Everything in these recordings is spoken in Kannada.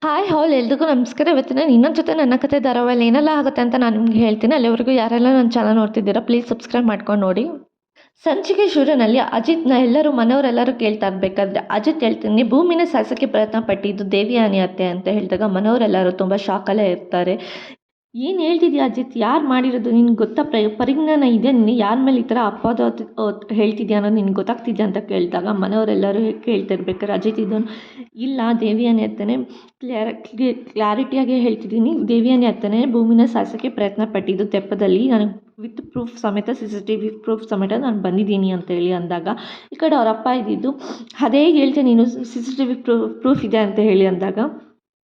ಹಾಯ್ ಹಾಲ್ ಎಲ್ರಿಗೂ ನಮಸ್ಕಾರ. ಇವತ್ತು ನಾನು ಇನ್ನೊಂದು ಜೊತೆ ನನ್ನ ಕತೆ ಧಾರಾವಾಹಿಯಲ್ಲಿ ಏನೆಲ್ಲ ಆಗುತ್ತೆ ಅಂತ ನಾನು ನಿಮ್ಗೆ ಹೇಳ್ತೀನಿ. ಅಲ್ಲಿವರೆಗೂ ಯಾರೆಲ್ಲ ನನ್ನ ಚಾನಲ್ ನೋಡ್ತಿದ್ದೀರಾ ಪ್ಲೀಸ್ ಸಬ್ಸ್ಕ್ರೈಬ್ ಮಾಡ್ಕೊಂಡು ನೋಡಿ. ಸಂಚಿಕೆ ಶುರುವಿನಲ್ಲಿ ಅಜಿತ್ನ ಎಲ್ಲರೂ ಮನೆಯವರೆಲ್ಲರೂ ಕೇಳ್ತಾ ಇರಬೇಕಾದ್ರೆ ಅಜಿತ್ ಹೇಳ್ತೀನಿ, ಭೂಮಿನ ಸಾಯಿಸೋಕ್ಕೆ ಪ್ರಯತ್ನ ಪಟ್ಟಿದ್ದು ದೇವಿಯಾನಿ ಅತ್ತೆ ಅಂತ ಹೇಳಿದಾಗ ಮನೆಯವರೆಲ್ಲರೂ ತುಂಬ ಶಾಕಲ್ಲೇ ಇರ್ತಾರೆ. ಏನು ಹೇಳ್ತಿದ್ಯಾ ಅಜಿತ್, ಯಾರು ಮಾಡಿರೋದು ನಿನ್ಗೆ ಗೊತ್ತಾ? ಪರಿಜ್ಞಾನ ಇದೆ ನಿನಗೆ? ಯಾರ ಮೇಲೆ ಈ ಥರ ಅಪವಾದ ಹೇಳ್ತಿದ್ಯಾ ಅನ್ನೋದು ನಿನ್ಗೆ ಗೊತ್ತಾಗ್ತಿದ್ಯಾ ಅಂತ ಕೇಳಿದಾಗ ಮನೆಯವರೆಲ್ಲರೂ ಕೇಳ್ತಿರ್ಬೇಕಾದ್ರೆ ಅಜಿತ್ ಇದನ್ನು ಇಲ್ಲ ದೇವಿಯಾನಿ ಅತ್ತನೇ ಕ್ಲಾರಿಟಿಯಾಗಿ ಹೇಳ್ತಿದ್ದೀನಿ, ದೇವಿಯಾನಿ ಅತ್ತನೇ ಭೂಮಿನ ಸಾಯಿಸೋಕ್ಕೆ ಪ್ರಯತ್ನ ಪಟ್ಟಿದ್ದು ತೆಪ್ಪದಲ್ಲಿ. ನನಗೆ ವಿತ್ ಪ್ರೂಫ್ ಸಮೇತ CCTV ಪ್ರೂಫ್ ಸಮೇತ ನಾನು ಬಂದಿದ್ದೀನಿ ಅಂತೇಳಿ ಅಂದಾಗ ಈ ಕಡೆ ಅವರಪ್ಪ ಇದ್ದಿದ್ದು ಅದೇ ಹೇಳ್ತೀನಿ, ನೀನು CCTV ಪ್ರೂಫ್ ಇದೆ ಅಂತ ಹೇಳಿ ಅಂದಾಗ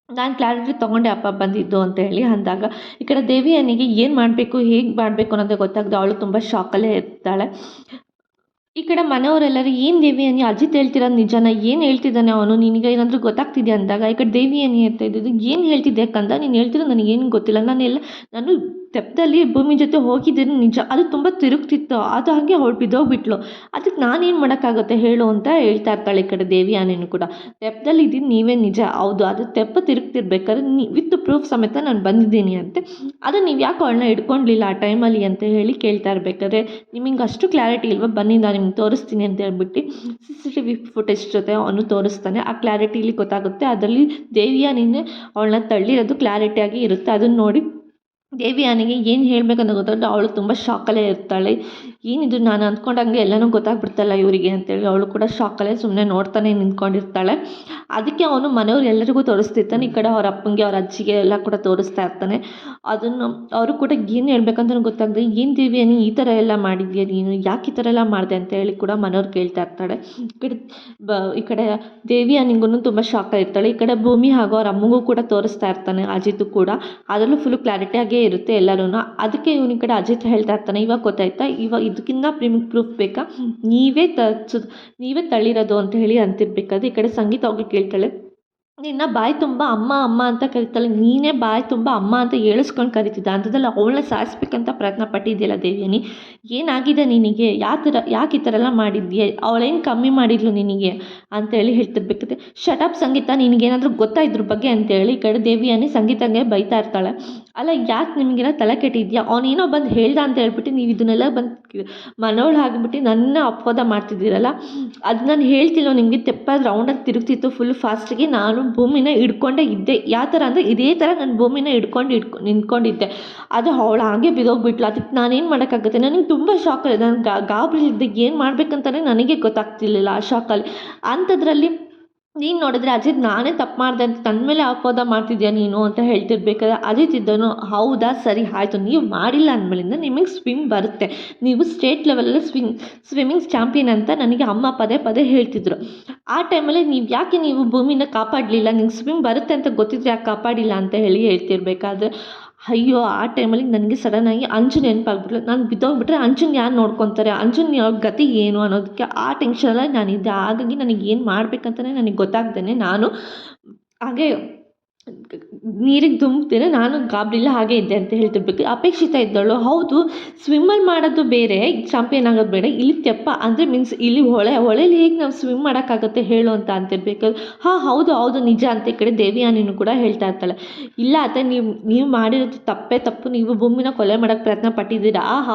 ನಾನು ಕ್ಲಾರಿಟಿ ತೊಗೊಂಡೆ ಅಪ್ಪ ಬಂದಿದ್ದು ಅಂತ ಹೇಳಿ ಅಂದಾಗ ಈ ಕಡೆ ದೇವಿಯನಿಗೆ ಏನು ಮಾಡಬೇಕು ಹೇಗೆ ಮಾಡಬೇಕು ಅನ್ನೋದೇ ಗೊತ್ತಾಗದೆ ಅವಳು ತುಂಬ ಶಾಕಲ್ಲೇ ಇರ್ತಾಳೆ. ಈ ಕಡೆ ಮನೆಯವರೆಲ್ಲರೂ ಏನು ದೇವಿಯನಿ ಅಜಿತ್ ಹೇಳ್ತಿರೋದು ನಿಜನ, ಏನು ಹೇಳ್ತಿದ್ದಾನೆ ಅವನು, ನಿನಗೆ ಏನಾದರೂ ಗೊತ್ತಾಗ್ತಿದೆ ಅಂದಾಗ ಈ ಕಡೆ ದೇವಿಯನಿ ಅಂತ ಇದ್ದಿದ್ದು ಏನು ಹೇಳ್ತಿದ್ದೆ ಕಂದ, ನೀನು ಹೇಳ್ತಿರೋದು ನನಗೇನು ಗೊತ್ತಿಲ್ಲ, ನಾನು ತೆಪ್ಪದಲ್ಲಿ ಭೂಮಿ ಜೊತೆ ಹೋಗಿದ್ದೀನಿ ನಿಜ, ಅದು ತುಂಬ ತಿರುಗ್ತಿತ್ತು, ಅದು ಹಾಗೆ ಅವಳು ಬಿದ್ದೋಗ್ಬಿಟ್ಲು, ಅದಕ್ಕೆ ನಾನೇನು ಮಾಡೋಕ್ಕಾಗುತ್ತೆ ಹೇಳು ಅಂತ ಹೇಳ್ತಾ ಇರ್ತಾಳೆ. ಈ ಕಡೆ ದೇವಿಯಾನಿನೂ ಕೂಡ ತೆಪ್ಪದಲ್ಲಿ ಇದ್ದೀನಿ ನೀವೇ ನಿಜ, ಹೌದು ಅದು ತೆಪ್ಪ ತಿರುಗ್ತಿರ್ಬೇಕಾದ್ರೆ ವಿತ್ ಪ್ರೂಫ್ ಸಮೇತ ನಾನು ಬಂದಿದ್ದೀನಿ ಅಂತೆ, ಅದು ನೀವು ಯಾಕೆ ಅವಳನ್ನ ಹಿಡ್ಕೊಂಡ್ಲಿಲ್ಲ ಆ ಟೈಮಲ್ಲಿ ಅಂತ ಹೇಳಿ ಕೇಳ್ತಾ ಇರ್ಬೇಕಾದ್ರೆ ನಿಮಗೆ ಅಷ್ಟು ಕ್ಲಾರಿಟಿ ಇಲ್ವಾ, ಬನ್ನಿ ನಾನು ನಿಮ್ಗೆ ತೋರಿಸ್ತೀನಿ ಅಂತ ಹೇಳ್ಬಿಟ್ಟು CCTV ಫುಟೇಜ್ ಜೊತೆ ಅವನು ತೋರಿಸ್ತಾನೆ. ಆ ಕ್ಲಾರಿಟಿಲಿ ಗೊತ್ತಾಗುತ್ತೆ ಅದರಲ್ಲಿ ದೇವಿಯಾನಿನೇ ಅವಳನ್ನ ತಳ್ಳಿರೋದು ಕ್ಲಾರಿಟಿಯಾಗಿ ಇರುತ್ತೆ. ಅದನ್ನು ನೋಡಿ ದೇವಿಯಾನಿಗೆ ಏನು ಹೇಳಬೇಕಂತ ಗೊತ್ತಾಗುತ್ತೆ. ಅವಳು ತುಂಬ ಶಾಕಲ್ಲೇ ಇರ್ತಾಳೆ. ಏನಿದು ನಾನು ಅಂದ್ಕೊಂಡಂಗೆ ಎಲ್ಲನೂ ಗೊತ್ತಾಗ್ಬಿಡ್ತಲ್ಲ ಇವರಿಗೆ ಅಂತೇಳಿ ಅವಳು ಕೂಡ ಶಾಕಲ್ಲೇ ಸುಮ್ಮನೆ ನೋಡ್ತಾನೆ ನಿಂತ್ಕೊಂಡಿರ್ತಾಳೆ. ಅದಕ್ಕೆ ಅವನು ಮನೆಯವ್ರು ಎಲ್ಲರಿಗೂ ತೋರಿಸ್ತಿರ್ತಾನೆ. ಈ ಕಡೆ ಅವ್ರ ಅಪ್ಪಂಗೆ ಅವ್ರ ಅಜ್ಜಿಗೆ ಎಲ್ಲ ಕೂಡ ತೋರಿಸ್ತಾ ಇರ್ತಾನೆ. ಅದನ್ನು ಅವರು ಕೂಡ ಏನು ಹೇಳ್ಬೇಕಂತ ಗೊತ್ತಾಗದೆ, ಏನು ದೇವಿಯಾನಿ ಈ ಥರ ಎಲ್ಲ ಮಾಡಿದ್ಯಾ ನೀನು, ಯಾಕೆ ಈ ಥರ ಎಲ್ಲ ಮಾಡಿದೆ ಅಂತ ಹೇಳಿ ಕೂಡ ಮನೆಯವ್ರು ಕೇಳ್ತಾ ಇರ್ತಾಳೆ. ಈ ಕಡೆ ದೇವಿಯಾನಿಗೂ ತುಂಬ ಶಾಕ್ ಇರ್ತಾಳೆ. ಈ ಕಡೆ ಭೂಮಿ ಹಾಗೂ ಅವ್ರ ಅಮ್ಮಗೂ ಕೂಡ ತೋರಿಸ್ತಾ ಇರ್ತಾನೆ ಅಜಿತ್ ಕೂಡ, ಅದರಲ್ಲೂ ಫುಲ್ಲು ಕ್ಲಾರಿಟಿಯಾಗೇ ಇರುತ್ತೆ ಎಲ್ಲರೂ. ಅದಕ್ಕೆ ಇವನ ಈ ಕಡೆ ಅಜಿತ್ ಹೇಳ್ತಾ ಇರ್ತಾನೆ, ಇವಾಗ ಗೊತ್ತಾಯ್ತಾ, ಇವಾಗ ಇದಕ್ಕಿಂತ ಪ್ರೂಫ್ ಬೇಕಾ, ನೀವೇ ತಳ್ಳಿರೋದು ಅಂತ ಹೇಳಿ ಅಂತಿರ್ಬೇಕಾದ್ರೆ ಈ ಕಡೆ ಸಂಗೀತ ಹೋಗಿ ಕೇಳ್ತಾಳೆ, ನಿನ್ನ ಬಾಯಿ ತುಂಬ ಅಮ್ಮ ಅಮ್ಮ ಅಂತ ಕರಿತಾಳೆ, ನೀನೇ ಬಾಯಿ ತುಂಬ ಅಮ್ಮ ಅಂತ ಹೇಳಿಸ್ಕೊಂಡು ಕರಿತಿದ್ದ ಅಂಥದ್ದಲ್ಲಿ ಅವಳನ್ನ ಸಾಯಿಸ್ಬೇಕಂತ ಪ್ರಯತ್ನ ಪಟ್ಟಿದ್ದಿಲ್ಲ ದೇವಿಯಾನಿ, ಏನಾಗಿದೆ ನಿನಗೆ, ಯಾಕೆ ಈ ಥರ ಎಲ್ಲ ಮಾಡಿದ್ಯೆ, ಅವಳೇನು ಕಮ್ಮಿ ಮಾಡಿದ್ಲು ನಿನಗೆ ಅಂತೇಳಿ ಹೇಳ್ತಿರ್ಬೇಕಾದ್ರೆ, ಶಟಪ್ ಸಂಗೀತ, ನಿನಗೇನಾದರೂ ಗೊತ್ತಾ ಇದ್ರ ಬಗ್ಗೆ ಅಂತೇಳಿ ಈ ಕಡೆ ದೇವಿಯಾನಿ ಸಂಗೀತಂಗೆ ಬೈತಾ ಇರ್ತಾಳೆ. ಅಲ್ಲ ಯಾಕೆ ನಿಮಗೆಲ್ಲ ತಲೆ ಕೆಟ್ಟಿದ್ಯಾ, ಅವನೇನೋ ಬಂದು ಹೇಳ್ದ ಅಂತ ಹೇಳ್ಬಿಟ್ಟು ನೀವು ಇದನ್ನೆಲ್ಲ ಬಂದು ಮನೋಳು ಆಗಿಬಿಟ್ಟು ನನ್ನ ಅಪವಾದ ಮಾಡ್ತಿದ್ದೀರಲ್ಲ, ಅದು ನಾನು ಹೇಳ್ತಿಲ್ಲ ನಿಮಗೆ, ತೆಪ್ಪಾದ ರೌಂಡಾಗಿ ತಿರುಗ್ತಿತ್ತು ಫುಲ್ ಫಾಸ್ಟಿಗೆ, ನಾನು ಭೂಮಿನ ಹಿಡ್ಕೊಂಡೇ ಇದ್ದೆ, ಯಾವ ಥರ ಅಂದರೆ ಇದೇ ಥರ ನಾನು ಭೂಮಿನ ನಿಂತ್ಕೊಂಡಿದ್ದೆ, ಅದು ಅವಳು ಹಾಗೆ ಬಿದ್ದೋಗ್ಬಿಟ್ಲು, ಅದಕ್ಕೆ ನಾನೇನು ಮಾಡೋಕ್ಕಾಗುತ್ತೆ, ನನಗೆ ತುಂಬ ಶಾಕಲ್ಲಿ, ನಾನು ಗಾಬರಿ ಇದ್ದೆ, ಏನು ಮಾಡಬೇಕಂತಲೇ ನನಗೆ ಗೊತ್ತಾಗ್ತಿರ್ಲಿಲ್ಲ ಆ ಶಾಕಲ್ಲಿ. ಅಂಥದ್ರಲ್ಲಿ ನೀನು ನೋಡಿದ್ರೆ ಅಜಿತ್ ನಾನೇ ತಪ್ಪು ಮಾಡಿದೆ ಅಂತ ತನ್ನ ಮೇಲೆ ಅಪವಾದ ಮಾಡ್ತಿದ್ಯಾ ನೀನು ಅಂತ ಹೇಳ್ತಿರ್ಬೇಕಾದ್ರೆ ಅಜಿತ್ ಇದ್ದನು, ಹೌದಾ ಸರಿ ಆಯಿತು, ನೀವು ಮಾಡಿಲ್ಲ ಅಂದಮೇಲಿಂದ ನಿಮಗೆ ಸ್ವಿಮ್ ಬರುತ್ತೆ, ನೀವು ಸ್ಟೇಟ್ ಲೆವೆಲಲ್ಲಿ ಸ್ವಿಮ್ಮಿಂಗ್ ಚಾಂಪಿಯನ್ ಅಂತ ನನಗೆ ಅಮ್ಮ ಪದೇ ಪದೇ ಹೇಳ್ತಿದ್ರು, ಆ ಟೈಮಲ್ಲಿ ನೀವು ಭೂಮಿನ ಕಾಪಾಡಲಿಲ್ಲ, ನಿಂಗೆ ಸ್ವಿಮ್ ಬರುತ್ತೆ ಅಂತ ಗೊತ್ತಿದ್ರೆ ಯಾಕೆ ಕಾಪಾಡಿಲ್ಲ ಅಂತ ಹೇಳಿ ಹೇಳ್ತಿರ್ಬೇಕಾದ್ರೆ, ಅಯ್ಯೋ ಆ ಟೈಮಲ್ಲಿ ನನಗೆ ಸಡನ್ನಾಗಿ ಅಂಜು ನೆನಪಾಗ್ಬಿಟ್ಲು, ನಾನು ಬಿದ್ದೋಗ್ಬಿಟ್ರೆ ಅಂಜುನ ಯಾರು ನೋಡ್ಕೊತಾರೆ, ಅಂಜುನ ಗತಿ ಏನು ಅನ್ನೋದಕ್ಕೆ ಆ ಟೆನ್ಷನಲ್ಲಿ ನಾನಿದ್ದೆ. ಹಾಗಾಗಿ ನನಗೆ ಏನು ಮಾಡಬೇಕಂತಲೇ ನನಗೆ ಗೊತ್ತಾಗ್ದೇ ನಾನು ಹಾಗೆ ನೀರಿಗೆ ಧುಮುಕ್ತೇನೆ, ನಾನು ಗಾಬರಿಲ್ಲ ಹಾಗೆ ಇದ್ದೆ ಅಂತ ಹೇಳ್ತಿರ್ಬೇಕು. ಅಪೇಕ್ಷಿತ ಇದ್ದಳು, ಹೌದು ಸ್ವಿಮ್ಮಲ್ಲಿ ಮಾಡೋದು ಬೇರೆ, ಚಾಂಪಿಯನ್ ಆಗೋದು ಬೇರೆ, ಇಲ್ಲಿ ತೆಪ್ಪ ಅಂದರೆ ಮೀನ್ಸ್ ಇಲ್ಲಿ ಹೊಳೆಯಲ್ಲಿ ಹೇಗೆ ನಾವು ಸ್ವಿಮ್ ಮಾಡೋಕ್ಕಾಗುತ್ತೆ ಹೇಳು ಅಂತ ಅಂತಿರ್ಬೇಕು. ಹಾಂ ಹೌದು ನಿಜ ಅಂತ ಈ ಕಡೆ ದೇವಿಯಾನಿನೂ ಕೂಡ ಹೇಳ್ತಾ ಇರ್ತಾಳೆ, ಇಲ್ಲ ಅತ್ತೆ ನೀವು ಮಾಡಿರೋದು ತಪ್ಪು, ನೀವು ಭೂಮಿನ ಕೊಲೆ ಮಾಡೋಕ್ಕೆ ಪ್ರಯತ್ನ ಪಟ್ಟಿದ್ದೀರಾ,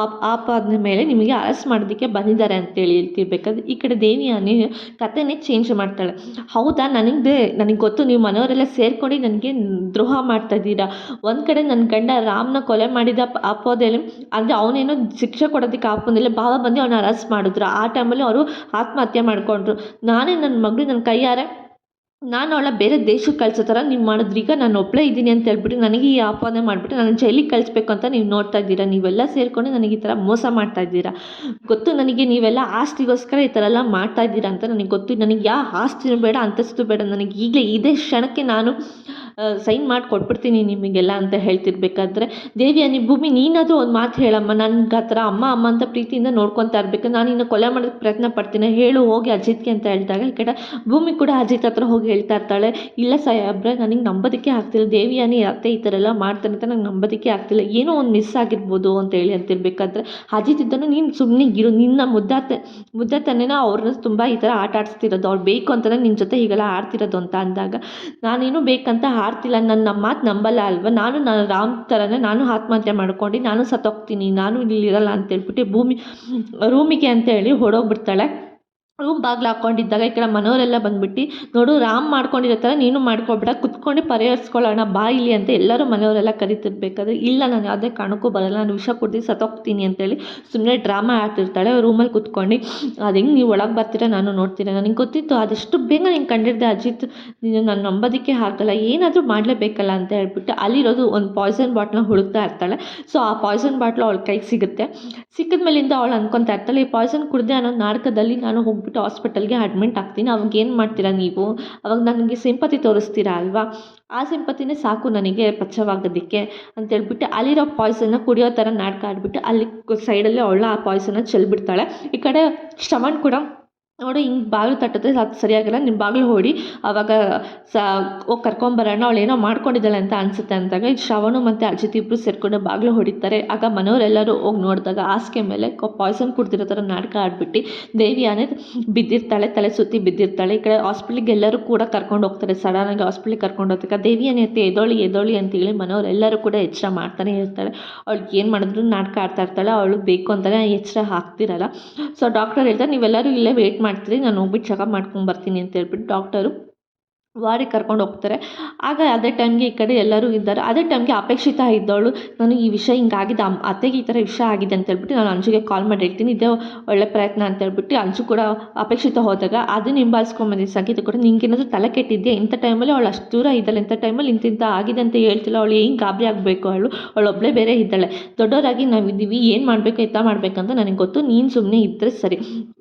ಆಪಾದ ಮೇಲೆ ನಿಮಗೆ ಅರೆಸ್ಟ್ ಮಾಡೋದಕ್ಕೆ ಬಂದಿದ್ದಾರೆ ಅಂತೇಳಿ ಹೇಳ್ತಿರ್ಬೇಕಾದ್ರೆ ಈ ಕಡೆ ದೇವಿಯಾನಿ ಕಥೆನೇ ಚೇಂಜ್ ಮಾಡ್ತಾಳೆ, ಹೌದಾ ನನಗೆ ಗೊತ್ತು, ನೀವು ಮನೆಯವರೆಲ್ಲ ಸೇರ್ಕೊಂಡು ನನಗೆ ದ್ರೋಹ ಮಾಡ್ತಾ ಇದ್ದೀರಾ, ಒಂದು ಕಡೆ ನನ್ನ ಗಂಡ ರಾಮ್ನ ಕೊಲೆ ಮಾಡಿದ ಅಪೋದೆಲೆ ಅಂದರೆ ಅವನೇನೋ ಶಿಕ್ಷೆ ಕೊಡೋದಕ್ಕೆ ಆಪೋದಿಲ್ಲ, ಭಾವ ಬಂದು ಅವನ ಅರೆಸ್ಟ್ ಮಾಡಿದ್ರು, ಆ ಟೈಮಲ್ಲಿ ಅವರು ಆತ್ಮಹತ್ಯೆ ಮಾಡಿಕೊಂಡ್ರು, ನಾನೇ ನನ್ನ ಮಗಳು ನನ್ನ ಕೈಯಾರೆ ನಾನು ಅವಳ ಬೇರೆ ದೇಶಕ್ಕೆ ಕಳಿಸೋ ಥರ ನೀವು ಮಾಡಿದ್ರಿ, ಈಗ ನಾನು ಒಬ್ಬಳೇ ಇದ್ದೀನಿ ಅಂತ ಹೇಳ್ಬಿಟ್ಟು ನನಗೆ ಈ ಆಪಾದನೆ ಮಾಡಿಬಿಟ್ಟು ನಾನು ಜೈಲಿಗೆ ಕಳಿಸ್ಬೇಕು ಅಂತ ನೀವು ನೋಡ್ತಾ ಇದ್ದೀರಾ, ನೀವೆಲ್ಲ ಸೇರಿಕೊಂಡು ನನಗೆ ಈ ಥರ ಮೋಸ ಮಾಡ್ತಾ ಇದ್ದೀರಾ, ಗೊತ್ತು ನನಗೆ ನೀವೆಲ್ಲ ಆಸ್ತಿಗೋಸ್ಕರ ಈ ಥರ ಎಲ್ಲ ಮಾಡ್ತಾ ಇದ್ದೀರಾ ಅಂತ ನನಗೆ ಗೊತ್ತು, ನನಗೆ ಯಾವ ಆಸ್ತಿನೂ ಬೇಡ ಅಂತಸ್ತು ಬೇಡ, ನನಗೆ ಈಗಲೇ ಇದೇ ಕ್ಷಣಕ್ಕೆ ನಾನು ಸೈನ್ ಮಾಡಿ ಕೊಟ್ಬಿಡ್ತೀನಿ ನಿಮಗೆಲ್ಲ ಅಂತ ಹೇಳ್ತಿರ್ಬೇಕಾದ್ರೆ ದೇವಿಯಾನಿ, ಭೂಮಿ ನೀನಾದರೂ ಒಂದು ಮಾತು ಹೇಳಮ್ಮ, ನನಗೆ ಆ ಥರ ಅಮ್ಮ ಅಂತ ಪ್ರೀತಿಯಿಂದ ನೋಡ್ಕೊತಾ ಇರಬೇಕು, ನಾನು ಇನ್ನು ಕೊಲೆ ಮಾಡೋಕ್ಕೆ ಪ್ರಯತ್ನ ಪಡ್ತೀನಿ, ಹೇಳು ಹೋಗಿ ಅಜಿತ್ಗೆ ಅಂತ ಹೇಳಿದಾಗ ಈ ಕಡೆ ಭೂಮಿ ಕೂಡ ಅಜಿತ್ ಹತ್ರ ಹೋಗಿ ಹೇಳ್ತಾ ಇರ್ತಾಳೆ, ಇಲ್ಲ ಸಾಹೇಬ್ರೆ ನನಗೆ ನಂಬೋದಕ್ಕೆ ಆಗ್ತಿಲ್ಲ, ದೇವಿಯಾನಿ ಅತ್ತೆ ಈ ಥರ ಎಲ್ಲ ಮಾಡ್ತಾನೆ ಅಂತ ನಂಗೆ ನಂಬೋದಕ್ಕೆ ಆಗ್ತಿಲ್ಲ, ಏನೋ ಒಂದು ಮಿಸ್ ಆಗಿರ್ಬೋದು ಅಂತ ಹೇಳಿ ಅಂತಿರ್ಬೇಕಾದ್ರೆ ಅಜಿತ್ ಇದ್ದನು, ನೀನು ಸುಮ್ಮನೆ ಇರು, ನಿನ್ನ ಮುದ್ದಾತನೇನೋ ಅವ್ರನ್ನ ತುಂಬ ಈ ಥರ ಆಟ ಆಡಿಸ್ತಿರೋದು, ಅವ್ರು ಬೇಕು ಅಂತಲೇ ನಿನ್ನ ಜೊತೆ ಹೀಗೆಲ್ಲ ಆಡ್ತಿರೋದು ಅಂತ ಅಂದಾಗ, ನಾನೇನು ಬೇಕಂತ ಆರ್ತಿಲ್ಲ, ನನ್ನ ಮಾತು ನಂಬಲ್ಲ ಅಲ್ವಾ, ನಾನು ರಾಮ್ ಥರನೇ ನಾನು ಆತ್ಮಹತ್ಯೆ ಮಾಡ್ಕೊಂಡು ನಾನು ಸತ್ತೋಗ್ತೀನಿ, ನಾನು ಇಲ್ಲಿರಲ್ಲ ಅಂತೇಳ್ಬಿಟ್ಟು ರೂಮಿಗೆ ಅಂತೇಳಿ ಹೊಡೋಗ್ಬಿಡ್ತಾಳೆ. ರೂಮ್ ಬಾಗ್ಲು ಹಾಕ್ಕೊಂಡಿದ್ದಾಗ ಈ ಕಡೆ ಮನೆಯವರೆಲ್ಲ ಬಂದುಬಿಟ್ಟು, ನೋಡು ರಾಮ್ ಮಾಡ್ಕೊಂಡಿರೋ ಥರ ನೀನು ಮಾಡ್ಕೊಬೇಡ, ಕುತ್ಕೊಂಡು ಪರಿಹರಿಸ್ಕೊಳ್ಳೋಣ ಬಾ ಇಲ್ಲಿ ಅಂತ ಎಲ್ಲರೂ ಮನೆಯವರೆಲ್ಲ ಕರಿತಿರ್ಬೇಕಾದ್ರೆ, ಇಲ್ಲ ನಾನು ಯಾವುದೇ ಕಾರಣಕ್ಕೂ ಬರಲ್ಲ, ನಾನು ವಿಷ ಕುಡ್ದು ಸತ್ತೋಗ್ತೀನಿ ಅಂತೇಳಿ ಸುಮ್ಮನೆ ಡ್ರಾಮಾ ಆಡ್ತಿರ್ತಾಳೆ ರೂಮಲ್ಲಿ ಕುತ್ಕೊಂಡು. ಅದು ಹೆಂಗೆ ನೀವು ಒಳಗೆ ಬರ್ತೀರಾ ನಾನು ನೋಡ್ತೀರಾ, ನನಗೆ ಗೊತ್ತಿತ್ತು ಅದೆಷ್ಟು ಬೇಗ ನೀನು ಕಂಡಿಡ್ದೆ ಅಜಿತ್, ನೀನು ನಾನು ನಂಬೋದಕ್ಕೆ ಆಗಲ್ಲ, ಏನಾದರೂ ಮಾಡಲೇಬೇಕಲ್ಲ ಅಂತ ಹೇಳ್ಬಿಟ್ಟು ಅಲ್ಲಿರೋದು ಒಂದು ಪಾಯ್ಸನ್ ಬಾಟ್ಲನ್ನ ಹುಡುಕ್ತಾ ಇರ್ತಾಳೆ. ಸೊ ಆ ಪಾಯ್ಸನ್ ಬಾಟ್ಲು ಅವಳ ಕೈಗೆ ಸಿಗುತ್ತೆ. ಸಿಕ್ಕಿದ ಮೇಲಿಂದ ಅವಳು ಅನ್ಕೊತಾ ಇರ್ತಾಳೆ, ಈ ಪಾಯ್ಸನ್ ಕುಡಿದೆ ಅನ್ನೋ ನಾಟಕದಲ್ಲಿ ನಾನು ಹೋಗ್ಬಿಟ್ಟು ಹಾಸ್ಪಿಟಲ್ಗೆ ಅಡ್ಮಿಂಟ್ ಆಗ್ತೀನಿ, ಅವಾಗ ಏನು ಮಾಡ್ತೀರಾ ನೀವು, ಅವಾಗ ನನಗೆ ಸಿಂಪತಿ ತೋರಿಸ್ತೀರಾ ಅಲ್ವಾ, ಆ ಸಿಂಪತಿನೇ ಸಾಕು ನನಗೆ ಪಚ್ಚವಾಗೋದಕ್ಕೆ ಅಂತೇಳ್ಬಿಟ್ಟು ಅಲ್ಲಿರೋ ಪಾಯ್ಸನ್ನ ಕುಡಿಯೋ ಥರ ನಾಟಕ ಆಡ್ಬಿಟ್ಟು ಅಲ್ಲಿ ಸೈಡಲ್ಲಿ ಅವಳ ಆ ಪಾಯ್ಸನ್ನ ಚೆಲ್ಬಿಡ್ತಾಳೆ. ಈ ಕಡೆ ಶ್ರವಣ್ ಕೂಡ ನೋಡು ಹಿಂಗೆ ಬಾಗಿಲು ತಟ್ಟಿದ್ರೆ ಅದು ಸರಿಯಾಗಿಲ್ಲ, ನಿಮ್ಮ ಬಾಗಿಲು ಹೊಡಿ, ಆವಾಗ ಹೋಗಿ ಕರ್ಕೊಂಬರೋಣ, ಅವಳು ಏನೋ ಮಾಡ್ಕೊಂಡಿದ್ದಾಳೆ ಅಂತ ಅನಿಸುತ್ತೆ ಅಂದಾಗ ಈ ಶ್ರವಣು ಮತ್ತು ಅಜಿತ್ ಇಬ್ಬರು ಸೇರಿಕೊಂಡು ಬಾಗಿಲು ಹೊಡಿತಾರೆ. ಆಗ ಮನೆಯವರೆಲ್ಲರೂ ಹೋಗಿ ನೋಡಿದಾಗ ಹಾಸಿಗೆ ಮೇಲೆ ಪಾಯ್ಸನ್ ಕುಡ್ದಿರೋ ಥರ ನಾಟಕ ಆಡ್ಬಿಟ್ಟು ದೇವಿಯಾನೇ ಬಿದ್ದಿರ್ತಾಳೆ, ತಲೆ ಸುತ್ತಿ ಬಿದ್ದಿರ್ತಾಳೆ. ಈ ಕಡೆ ಹಾಸ್ಪಿಟ್ಲಿಗೆ ಎಲ್ಲರೂ ಕೂಡ ಕರ್ಕೊಂಡು ಹೋಗ್ತಾರೆ. ಸಡನ್ನಾಗಿ ಹಾಸ್ಪಿಟ್ಲಿಗೆ ಕರ್ಕೊಂಡು ಹೋದಾಗ ದೇವಿಯಾನೇ ಎದೊಳಿ ಅಂತೇಳಿ ಮನೆಯವರೆಲ್ಲರೂ ಕೂಡ ಎಚ್ಚರ ಮಾಡ್ತಾನೆ ಇರ್ತಾಳೆ. ಅವಳಿಗೆ ಏನು ಮಾಡಿದ್ರು ನಾಟಕ ಆಡ್ತಾ ಇರ್ತಾಳೆ, ಅವಳು ಬೇಕು ಅಂತಲೇ ಎಚ್ಚರ ಹಾಕ್ತಿರಲ್ಲ. ಸೊ ಡಾಕ್ಟರ್ ಹೇಳ್ತಾರೆ, ನೀವೆಲ್ಲರೂ ಇಲ್ಲೇ ವೆಯ್ಟ್ ಮಾಡ್ತೀರಿ, ನಾನು ಹೋಗ್ಬಿಟ್ಟು ಚೆಕಪ್ ಮಾಡ್ಕೊಂಬರ್ತೀನಿ ಅಂತ ಹೇಳ್ಬಿಟ್ಟು ಡಾಕ್ಟರು ವಾರ್ಡಿಗೆ ಕರ್ಕೊಂಡು ಹೋಗ್ತಾರೆ. ಆಗ ಅದೇ ಟೈಮ್ಗೆ ಈ ಕಡೆ ಎಲ್ಲರೂ ಇದ್ದಾರೆ. ಅದೇ ಟೈಮ್ಗೆ ಅಪೇಕ್ಷಿತ ಇದ್ದವಳು, ನಾನು ಈ ವಿಷಯ ಹಿಂಗಾಗಿದೆ, ಅತ್ತೆಗೆ ಈ ಥರ ವಿಷಯ ಆಗಿದೆ ಅಂತ ಹೇಳ್ಬಿಟ್ಟು ನಾನು ಅಂಜುಗೆ ಕಾಲ್ ಮಾಡಿ ಹೇಳ್ತೀನಿ, ಇದೇ ಒಳ್ಳೆ ಪ್ರಯತ್ನ ಅಂತ ಹೇಳ್ಬಿಟ್ಟು ಅಂಜು ಕೂಡ ಅಪೇಕ್ಷಿತ ಹೋದಾಗ ಅದನ್ನ ಹಿಂಬಾಲಿಸ್ಕೊಂಬಂದಿ ಸಂಗೀತ ಕೂಡ, ನಿಂಗೇನಾದರೂ ತಲೆ ಕೆಟ್ಟಿದ್ದೆ, ಇಂಥ ಟೈಮಲ್ಲಿ ಅವಳು ಅಷ್ಟು ದೂರ ಇದ್ದಾಳೆ, ಇಂಥ ಟೈಮಲ್ಲಿ ಇಂತಿಂಥ ಆಗಿದೆ ಅಂತ ಹೇಳ್ತಿಲ್ಲ, ಅವಳು ಏನು ಗಾಬರಿ ಆಗಬೇಕು, ಅವಳೊಬ್ಬಳೇ ಬೇರೆ ಇದ್ದಾಳೆ, ದೊಡ್ಡವರಾಗಿ ನಾವಿದ್ದೀವಿ, ಏನು ಮಾಡಬೇಕು ಎತ್ತ ಮಾಡಬೇಕಂತ ನನಗೆ ಗೊತ್ತು, ನೀನು ಸುಮ್ಮನೆ ಇದ್ದರೆ ಸರಿ,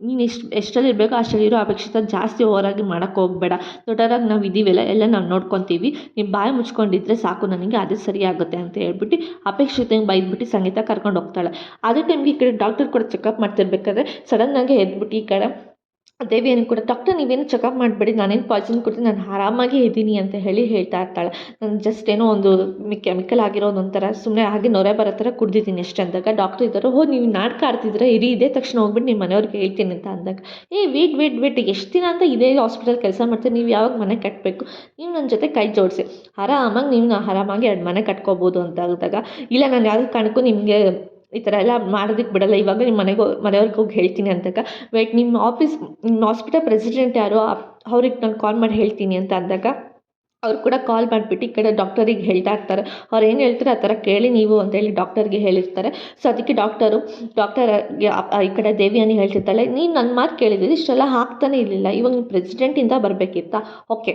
ನೀನು ಎಷ್ಟಲ್ಲಿ ಇರಬೇಕು ಅಷ್ಟಲ್ಲಿರೋ, ಅಪೇಕ್ಷಿತ ಜಾಸ್ತಿ ಓವರಾಗಿ ಮಾಡೋಕ್ಕೆ ಹೋಗಬೇಡ, ದೊಡ್ಡವರಾಗಿ ನಾವು ಇದೀವೆಲ್ಲ ಎಲ್ಲ ನಾವು ನೋಡ್ಕೊತೀವಿ, ನೀವು ಬಾಯಿ ಮುಚ್ಕೊಂಡಿದ್ರೆ ಸಾಕು, ನನಗೆ ಅದೇ ಸರಿಯಾಗುತ್ತೆ ಅಂತ ಹೇಳ್ಬಿಟ್ಟು ಅಪೇಕ್ಷಿತಂಗೆ ಬೈದ್ಬಿಟ್ಟು ಸಂಗೀತ ಕರ್ಕೊಂಡು ಹೋಗ್ತಾಳೆ. ಅದೇ ಟೈಮ್ಗೆ ಈ ಕಡೆ ಡಾಕ್ಟರ್ ಕೂಡ ಚೆಕಪ್ ಮಾಡ್ತಿರ್ಬೇಕಾದ್ರೆ ಸಡನ್ನಾಗಿ ಎದ್ಬಿಟ್ಟು ಈ ಕಡೆ ದೇವಿಯನ್ನು ಕೂಡ, ಡಾಕ್ಟರ್ ನೀವೇನು ಚೆಕಪ್ ಮಾಡಬೇಡಿ, ನಾನೇನು ಪಾಯ್ಸನ್ ಕೊಡ್ತೀನಿ, ನಾನು ಆರಾಮಾಗಿ ಇದ್ದೀನಿ ಅಂತ ಹೇಳ್ತಾ ಇರ್ತಾಳೆ. ನಾನು ಜಸ್ಟ್ ಏನೋ ಒಂದು ಕೆಮಿಕಲ್ ಆಗಿರೋದೊಂಥರ ಸುಮ್ಮನೆ ಹಾಗೆ ನೊರೆ ಬರೋ ಥರ ಕುಡ್ದಿದ್ದೀನಿ ಅಷ್ಟೇ ಅಂದಾಗ ಡಾಕ್ಟರ್ ಇದ್ದರು, ನೀವು ನಾಟಕ ಆಡ್ತಿದ್ರೆ ಇದೇ ತಕ್ಷಣ ಹೋಗ್ಬಿಟ್ಟು ನಿಮ್ಮ ಮನೆಯವ್ರಿಗೆ ಹೇಳ್ತೀನಿ ಅಂತ ಅಂದಾಗ, ವೇಟ್ ಎಷ್ಟು ದಿನ ಅಂತ ಇದೇ ಹಾಸ್ಪಿಟಲ್ ಕೆಲಸ ಮಾಡ್ತೀರಿ, ನೀವು ಯಾವಾಗ ಮನೆ ಕಟ್ಟಬೇಕು, ನೀವು ನನ್ನ ಜೊತೆ ಕೈ ಜೋಡಿಸಿ ಆರಾಮಾಗಿ ನೀವು ಆರಾಮಾಗಿ 2 ಮನೆ ಕಟ್ಕೋಬೋದು ಅಂತ ಹೇಳಿದಾಗ, ಇಲ್ಲ ನಾನು ಯಾವುದೇ ಕಾರಣಕ್ಕೂ ನಿಮಗೆ ಈ ಥರ ಎಲ್ಲ ಮಾಡೋದಕ್ಕೆ ಬಿಡಲ್ಲ, ಇವಾಗ ನಿಮ್ಮ ಮನೆಯವ್ರಿಗೆ ಹೋಗಿ ಹೇಳ್ತೀನಿ ಅಂದಾಗ, ನಿಮ್ಮ ಹಾಸ್ಪಿಟಲ್ ಪ್ರೆಸಿಡೆಂಟ್ ಯಾರು, ಅವ್ರಿಗೆ ನಾನು ಕಾಲ್ ಮಾಡಿ ಹೇಳ್ತೀನಿ ಅಂತ ಅಂದಾಗ ಅವ್ರು ಕೂಡ ಕಾಲ್ ಮಾಡಿಬಿಟ್ಟು ಈ ಕಡೆ ಡಾಕ್ಟರಿಗೆ ಹೇಳ್ತಾ ಇರ್ತಾರೆ. ಅವ್ರು ಏನು ಹೇಳ್ತಾರೆ ಆ ಥರ ಕೇಳಿ ನೀವು ಅಂತೇಳಿ ಡಾಕ್ಟರ್ಗೆ ಹೇಳಿರ್ತಾರೆ. ಸೊ ಅದಕ್ಕೆ ಡಾಕ್ಟರ್ ಈ ಕಡೆ ದೇವಿಯಾನಿ ಹೇಳ್ತಿರ್ತಾಳೆ, ನೀನು ನನ್ನ ಮಾತು ಕೇಳಿದ್ದೀರಿ, ಇಷ್ಟೆಲ್ಲ ಹಾಕ್ತಾನೆ ಇರಲಿಲ್ಲ, ಇವಾಗ ನೀವು ಪ್ರೆಸಿಡೆಂಟಿಂದ ಬರಬೇಕಿತ್ತಾ, ಓಕೆ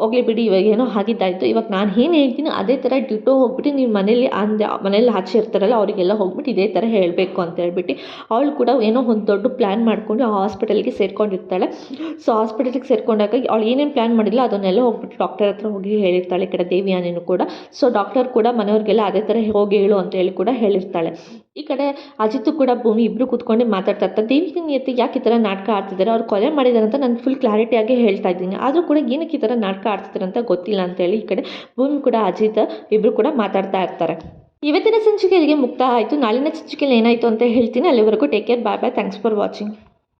ಹೋಗಲಿ ಬಿಡಿ, ಇವಾಗ ಏನೋ ಆಗಿದ್ದಾಯಿತು, ಇವಾಗ ನಾನು ಏನು ಹೇಳ್ತೀನಿ ಅದೇ ಥರ ಡ್ಯೂಟೋ ಹೋಗ್ಬಿಟ್ಟು ನೀವು ಮನೇಲಿ ಆಚೆ ಇರ್ತಾರಲ್ಲ ಅವರಿಗೆಲ್ಲ ಹೋಗ್ಬಿಟ್ಟು ಇದೇ ಥರ ಹೇಳಬೇಕು ಅಂತ ಹೇಳ್ಬಿಟ್ಟು ಅವಳು ಕೂಡ ಏನೋ ಒಂದು ದೊಡ್ಡ ಪ್ಲ್ಯಾನ್ ಮಾಡಿಕೊಂಡು ಆ ಹಾಸ್ಪಿಟಲ್ಗೆ ಸೇರ್ಕೊಂಡಿರ್ತಾಳೆ. ಸೊ ಹಾಸ್ಪಿಟಲ್ಗೆ ಸೇರ್ಕೊಂಡಾಗ ಅವಳು ಏನೇನು ಪ್ಲ್ಯಾನ್ ಮಾಡಿಲ್ಲ ಅದನ್ನೆಲ್ಲ ಹೋಗ್ಬಿಟ್ಟು ಡಾಕ್ಟರ್ ಹತ್ರ ಹೋಗಿ ಹೇಳಿರ್ತಾಳೆ. ಈ ಕಡೆ ದೇವಿಯಾನಿನೂ ಕೂಡ. ಸೊ ಡಾಕ್ಟರ್ ಕೂಡ ಮನೆಯವ್ರಿಗೆಲ್ಲ ಅದೇ ಥರ ಹೋಗಿ ಹೇಳು ಅಂತ ಹೇಳಿ ಕೂಡ ಹೇಳಿರ್ತಾಳೆ. ಈ ಕಡೆ ಅಜಿತ್ ಕೂಡ ಭೂಮಿ ಇಬ್ಬರು ಕೂತ್ಕೊಂಡು ಮಾತಾಡ್ತಾ ಇರ್ತಾರೆ. ದೇವಿಯಾನಿ ಯಾಕೆ ಈ ಥರ ನಾಟಕ ಆಡ್ತಿದ್ದಾರೆ, ಅವ್ರು ಕೊಲೆ ಮಾಡಿದ್ದಾರೆ ಅಂತ ನಾನು ಫುಲ್ ಕ್ಲಾರಿಟಿಯಾಗಿ ಹೇಳ್ತಾ ಇದ್ದೀನಿ, ಆದರೂ ಕೂಡ ಏನಕ್ಕೆ ಈ ಥರ ನಾಟಕ ಆಡ್ತಿದ್ದಾರೆ ಅಂತ ಗೊತ್ತಿಲ್ಲ ಅಂತೇಳಿ ಈ ಕಡೆ ಭೂಮಿ ಕೂಡ ಅಜಿತ್ ಇಬ್ಬರು ಕೂಡ ಮಾತಾಡ್ತಾ ಇರ್ತಾರೆ. ಇವತ್ತಿನ ಸಂಚಿಕೆ ಇಲ್ಲಿಗೆ ಮುಕ್ತಾಯ ಆಯಿತು. ನಾಳಿನ ಸಂಚಿಕೆಯಲ್ಲಿ ಏನಾಯಿತು ಅಂತ ಹೇಳ್ತೀನಿ. ಅಲ್ಲಿವರೆಗೂ take care, bye bye, thanks for watching.